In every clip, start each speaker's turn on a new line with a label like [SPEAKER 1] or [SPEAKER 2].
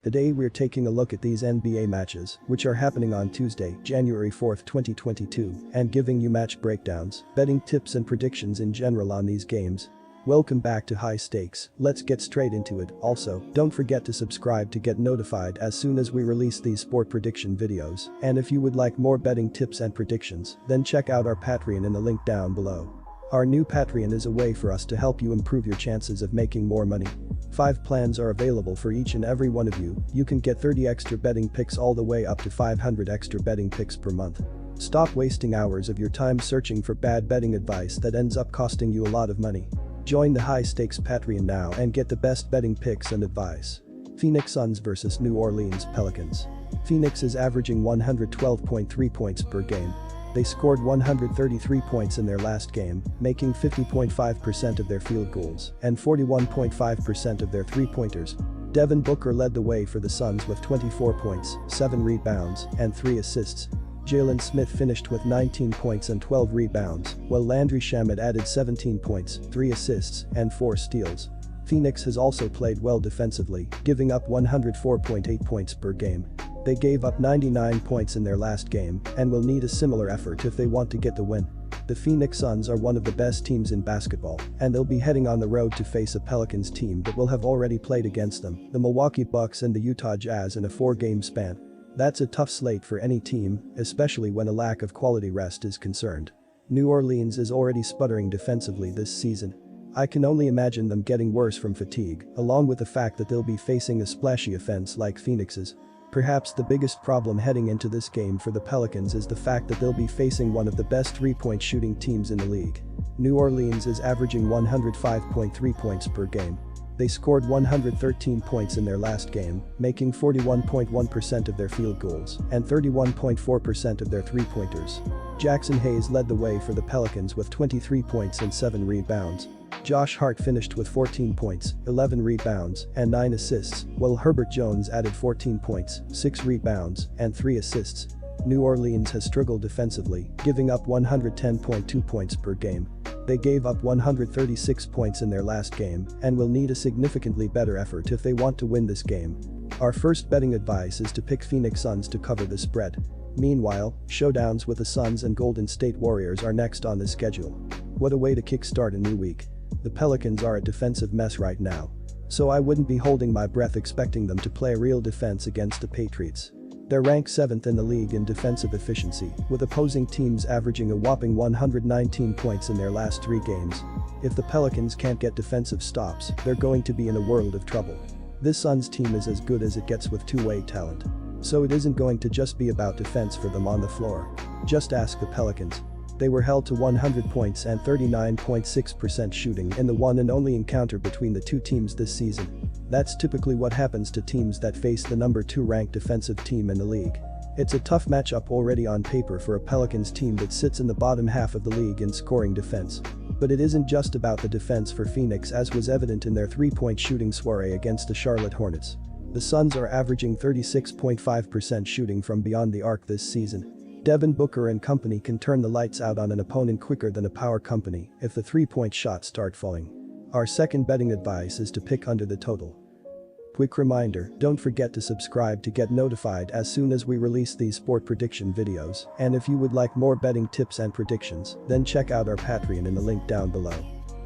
[SPEAKER 1] Today we're taking a look at these NBA matches, which are happening on Tuesday, January 4th, 2022, and giving you match breakdowns, betting tips and predictions in general on these games. Welcome back to High Stakes, let's get straight into it. Also, don't forget to subscribe to get notified as soon as we release these sport prediction videos, and if you would like more betting tips and predictions, then check out our Patreon in the link down below. Our new Patreon is a way for us to help you improve your chances of making more money. 5 plans are available for each and every one of you. You can get 30 extra betting picks all the way up to 500 extra betting picks per month. Stop wasting hours of your time searching for bad betting advice that ends up costing you a lot of money. Join the High Stakes Patreon now and get the best betting picks and advice. Phoenix Suns vs New Orleans Pelicans. Phoenix is averaging 112.3 points per game. They scored 133 points in their last game, making 50.5% of their field goals and 41.5% of their three-pointers. Devin Booker led the way for the Suns with 24 points, 7 rebounds, and 3 assists. Jalen Smith finished with 19 points and 12 rebounds, while Landry Shamet added 17 points, 3 assists, and 4 steals. Phoenix has also played well defensively, giving up 104.8 points per game. They gave up 99 points in their last game and will need a similar effort if they want to get the win. The Phoenix Suns are one of the best teams in basketball, and they'll be heading on the road to face a Pelicans team that will have already played against them, the Milwaukee Bucks and the Utah Jazz in a 4-game span. That's a tough slate for any team, especially when a lack of quality rest is concerned. New Orleans is already sputtering defensively this season. I can only imagine them getting worse from fatigue, along with the fact that they'll be facing a splashy offense like Phoenix's. Perhaps the biggest problem heading into this game for the Pelicans is the fact that they'll be facing one of the best three-point shooting teams in the league. New Orleans is averaging 105.3 points per game. They scored 113 points in their last game, making 41.1% of their field goals and 31.4% of their three-pointers. Jackson Hayes led the way for the Pelicans with 23 points and 7 rebounds. Josh Hart finished with 14 points, 11 rebounds, and 9 assists, while Herbert Jones added 14 points, 6 rebounds, and 3 assists. New Orleans has struggled defensively, giving up 110.2 points per game. They gave up 136 points in their last game and will need a significantly better effort if they want to win this game. Our first betting advice is to pick Phoenix Suns to cover the spread. Meanwhile, showdowns with the Suns and Golden State Warriors are next on the schedule. What a way to kickstart a new week. The Pelicans are a defensive mess right now. So I wouldn't be holding my breath expecting them to play real defense against the Patriots. They're ranked 7th in the league in defensive efficiency, with opposing teams averaging a whopping 119 points in their last 3 games. If the Pelicans can't get defensive stops, they're going to be in a world of trouble. This Suns team is as good as it gets with two-way talent. So it isn't going to just be about defense for them on the floor. Just ask the Pelicans. They were held to 100 points and 39.6% shooting in the one and only encounter between the two teams this season. That's typically what happens to teams that face the number 2 ranked defensive team in the league. It's a tough matchup already on paper for a Pelicans team that sits in the bottom half of the league in scoring defense. But it isn't just about the defense for Phoenix, as was evident in their 3-point shooting soiree against the Charlotte Hornets. The Suns are averaging 36.5% shooting from beyond the arc this season. Devin Booker and company can turn the lights out on an opponent quicker than a power company if the 3-point shots start falling. Our second betting advice is to pick under the total. Quick reminder, don't forget to subscribe to get notified as soon as we release these sport prediction videos, and if you would like more betting tips and predictions, then check out our Patreon in the link down below.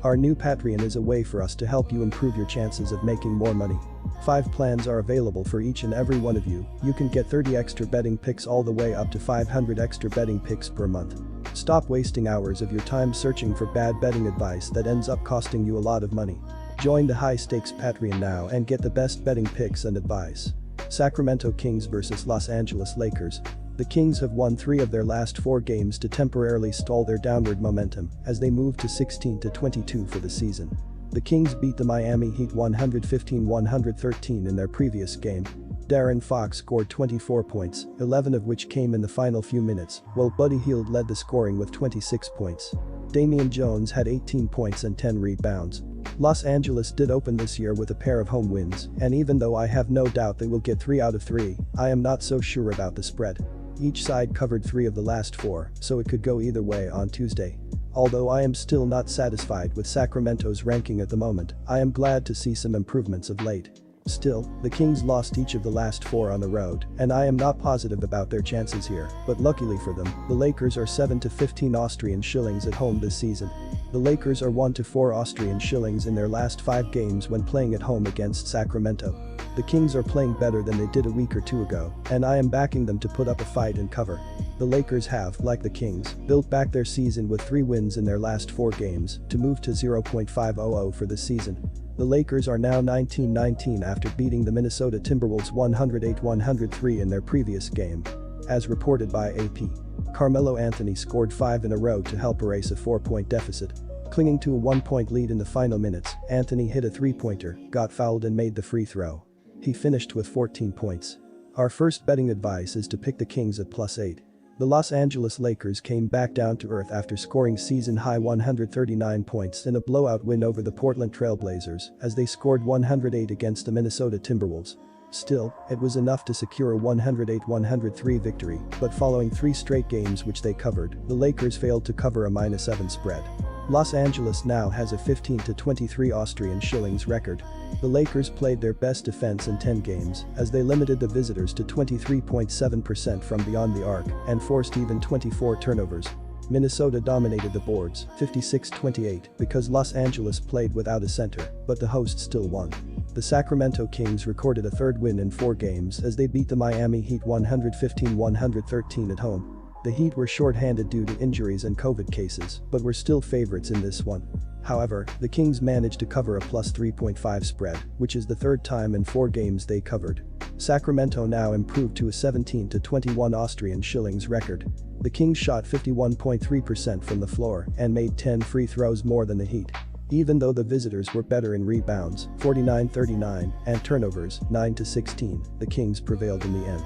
[SPEAKER 1] Our new Patreon is a way for us to help you improve your chances of making more money. 5 plans are available for each and every one of you. You can get 30 extra betting picks all the way up to 500 extra betting picks per month. Stop wasting hours of your time searching for bad betting advice that ends up costing you a lot of money. Join the High Stakes Patreon now and get the best betting picks and advice. Sacramento Kings vs Los Angeles Lakers. The Kings have won 3 of their last 4 games to temporarily stall their downward momentum as they move to 16-22 for the season. The Kings beat the Miami Heat 115-113 in their previous game. De'Aaron Fox scored 24 points, 11 of which came in the final few minutes, while Buddy Hield led the scoring with 26 points. Damian Jones had 18 points and 10 rebounds. Los Angeles did open this year with a pair of home wins, and even though I have no doubt they will get 3 out of 3, I am not so sure about the spread. Each side covered 3 of the last 4, so it could go either way on Tuesday. Although I am still not satisfied with Sacramento's ranking at the moment, I am glad to see some improvements of late. Still, the Kings lost each of the last 4 on the road, and I am not positive about their chances here, but luckily for them, the Lakers are 7 to 15 Austrian shillings at home this season. The Lakers are 1 to 4 Austrian shillings in their last 5 games when playing at home against Sacramento. The Kings are playing better than they did a week or 2 ago, and I am backing them to put up a fight and cover. The Lakers have, like the Kings, built back their season with 3 wins in their last 4 games to move to 0.500 for the season. The Lakers are now 19-19 after beating the Minnesota Timberwolves 108-103 in their previous game. As reported by AP, Carmelo Anthony scored 5 in a row to help erase a 4-point deficit. Clinging to a 1-point lead in the final minutes, Anthony hit a 3-pointer, got fouled and made the free throw. He finished with 14 points. Our first betting advice is to pick the Kings at +8. The Los Angeles Lakers came back down to earth after scoring season-high 139 points in a blowout win over the Portland Trail Blazers as they scored 108 against the Minnesota Timberwolves. Still, it was enough to secure a 108-103 victory, but following 3 straight games which they covered, the Lakers failed to cover a -7 spread. Los Angeles now has a 15 to 23 Austrian shillings record. The Lakers played their best defense in 10 games as they limited the visitors to 23.7% from beyond the arc and forced even 24 turnovers. Minnesota dominated the boards, 56-28, because Los Angeles played without a center, but the hosts still won. The Sacramento Kings recorded a 3rd win in 4 games as they beat the Miami Heat 115-113 at home. The Heat were short-handed due to injuries and COVID cases, but were still favorites in this one. However, the Kings managed to cover a +3.5 spread, which is the 3rd time in 4 games they covered. Sacramento now improved to a 17 to 21 Austrian shillings record. The Kings shot 51.3% from the floor and made 10 free throws more than the Heat. Even though the visitors were better in rebounds, 49-39, and turnovers, 9 to 16, the Kings prevailed in the end.